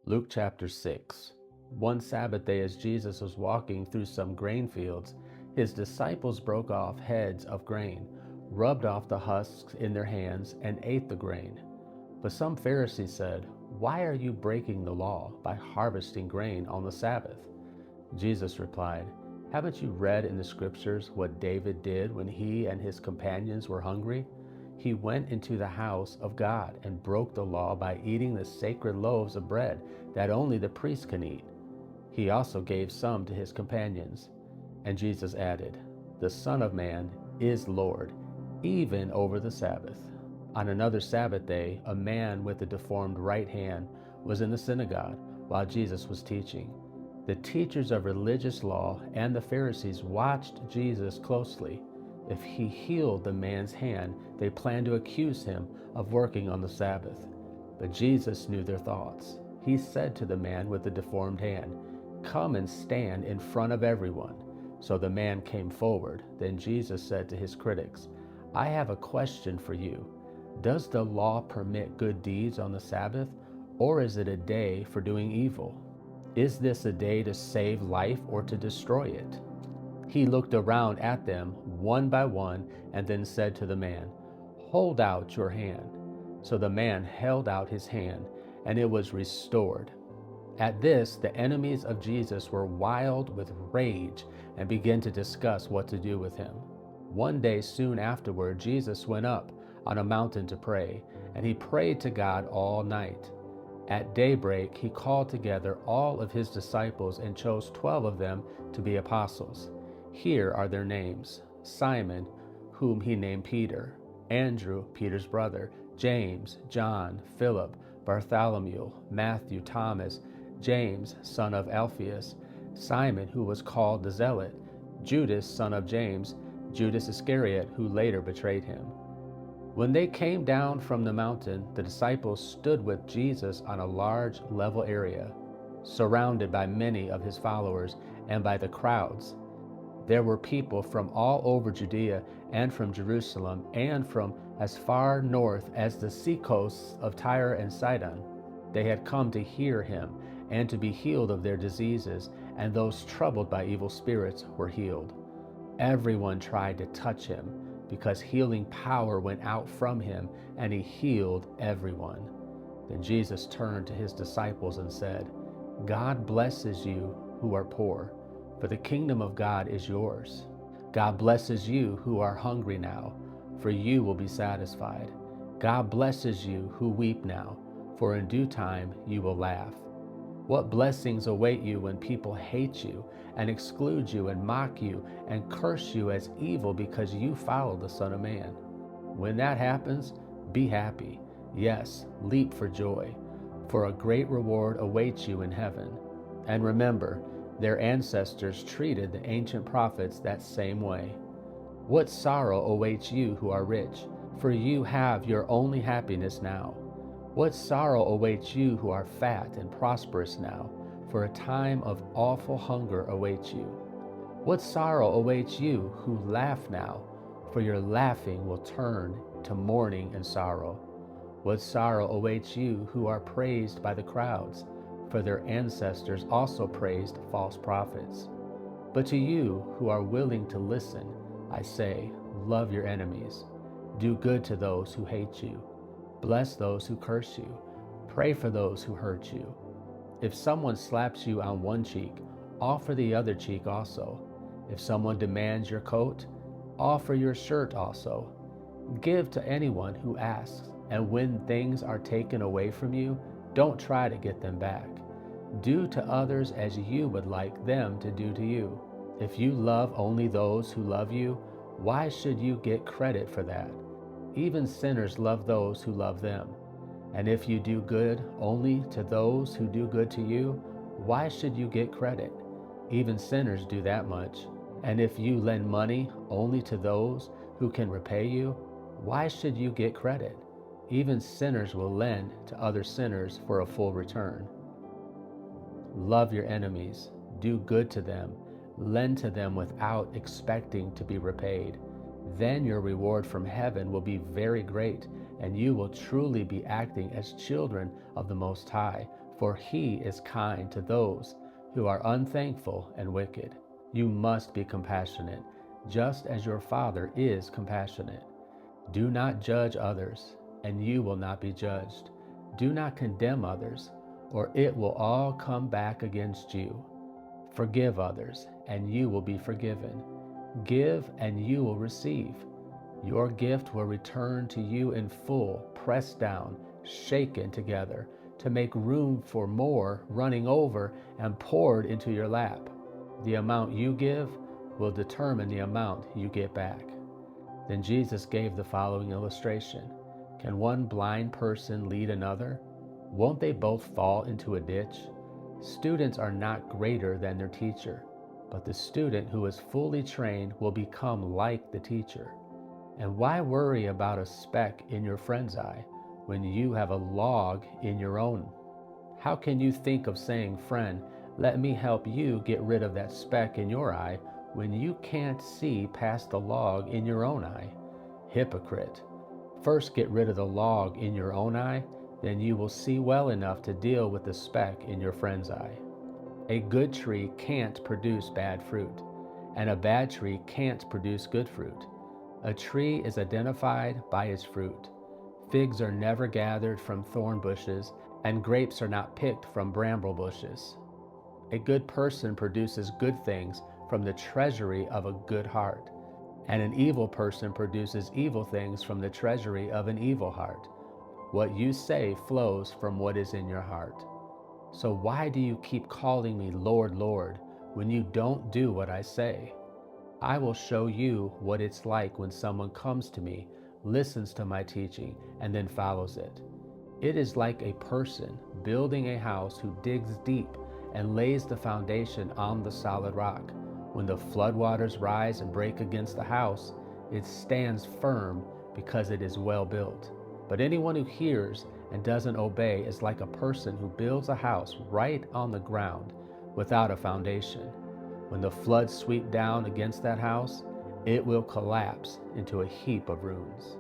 Luke chapter 6. One Sabbath day, as Jesus was walking through some grain fields, his disciples broke off heads of grain, rubbed off the husks in their hands, and ate the grain. But some Pharisees said, "Why are you breaking the law by harvesting grain on the Sabbath?" Jesus replied, "Haven't you read in the scriptures what David did when he and his companions were hungry? He went into the house of God and broke the law by eating the sacred loaves of bread that only the priests can eat. He also gave some to his companions." And Jesus added, "The Son of Man is Lord, even over the Sabbath." On another Sabbath day, a man with a deformed right hand was in the synagogue while Jesus was teaching. The teachers of religious law and the Pharisees watched Jesus closely. If he healed the man's hand, they planned to accuse him of working on the Sabbath. But Jesus knew their thoughts. He said to the man with the deformed hand, "Come and stand in front of everyone." So the man came forward. Then Jesus said to his critics, "I have a question for you. Does the law permit good deeds on the Sabbath, or is it a day for doing evil? Is this a day to save life or to destroy it?" He looked around at them one by one and then said to the man, "Hold out your hand." So the man held out his hand, and it was restored. At this, the enemies of Jesus were wild with rage and began to discuss what to do with him. One day soon afterward, Jesus went up on a mountain to pray, and he prayed to God all night. At daybreak, he called together all of his disciples and chose 12 of them to be apostles. Here are their names: Simon, whom he named Peter; Andrew, Peter's brother; James, John, Philip, Bartholomew, Matthew, Thomas, James, son of Alphaeus, Simon, who was called the Zealot, Judas, son of James, Judas Iscariot, who later betrayed him. When they came down from the mountain, the disciples stood with Jesus on a large level area, surrounded by many of his followers and by the crowds. There were people from all over Judea and from Jerusalem and from as far north as the seacoasts of Tyre and Sidon. They had come to hear him and to be healed of their diseases, and those troubled by evil spirits were healed. Everyone tried to touch him, because healing power went out from him, and he healed everyone. Then Jesus turned to his disciples and said, "God blesses you who are poor, for the kingdom of God is yours. God blesses you who are hungry now, for you will be satisfied. God blesses you who weep now, for in due time you will laugh. What blessings await you when people hate you and exclude you and mock you and curse you as evil because you follow the Son of Man. When that happens, be happy. Yes, leap for joy, for a great reward awaits you in heaven." And remember, their ancestors treated the ancient prophets that same way. What sorrow awaits you who are rich, for you have your only happiness now. What sorrow awaits you who are fat and prosperous now, for a time of awful hunger awaits you. What sorrow awaits you who laugh now, for your laughing will turn to mourning and sorrow. What sorrow awaits you who are praised by the crowds, for their ancestors also praised false prophets. But to you who are willing to listen, I say, love your enemies. Do good to those who hate you. Bless those who curse you. Pray for those who hurt you. If someone slaps you on one cheek, offer the other cheek also. If someone demands your coat, offer your shirt also. Give to anyone who asks, and when things are taken away from you, don't try to get them back. Do to others as you would like them to do to you. If you love only those who love you, why should you get credit for that? Even sinners love those who love them. And if you do good only to those who do good to you, why should you get credit? Even sinners do that much. And if you lend money only to those who can repay you, why should you get credit? Even sinners will lend to other sinners for a full return. Love your enemies, do good to them, lend to them without expecting to be repaid. Then your reward from heaven will be very great, and you will truly be acting as children of the Most High, for he is kind to those who are unthankful and wicked. You must be compassionate, just as your Father is compassionate. Do not judge others, and you will not be judged. Do not condemn others, or it will all come back against you. Forgive others, and you will be forgiven. Give, and you will receive. Your gift will return to you in full, pressed down, shaken together, to make room for more, running over and poured into your lap. The amount you give will determine the amount you get back. Then Jesus gave the following illustration. Can one blind person lead another? Won't they both fall into a ditch? Students are not greater than their teacher, but the student who is fully trained will become like the teacher. And why worry about a speck in your friend's eye when you have a log in your own? How can you think of saying, "Friend, let me help you get rid of that speck in your eye," when you can't see past the log in your own eye? Hypocrite. First get rid of the log in your own eye, then you will see well enough to deal with the speck in your friend's eye. A good tree can't produce bad fruit, and a bad tree can't produce good fruit. A tree is identified by its fruit. Figs are never gathered from thorn bushes, and grapes are not picked from bramble bushes. A good person produces good things from the treasury of a good heart, and an evil person produces evil things from the treasury of an evil heart. What you say flows from what is in your heart. So why do you keep calling me Lord, Lord, when you don't do what I say? I will show you what it's like when someone comes to me, listens to my teaching, and then follows it. It is like a person building a house who digs deep and lays the foundation on the solid rock. When the floodwaters rise and break against the house, it stands firm because it is well built. But anyone who hears and doesn't obey is like a person who builds a house right on the ground without a foundation. When the floods sweep down against that house, it will collapse into a heap of ruins.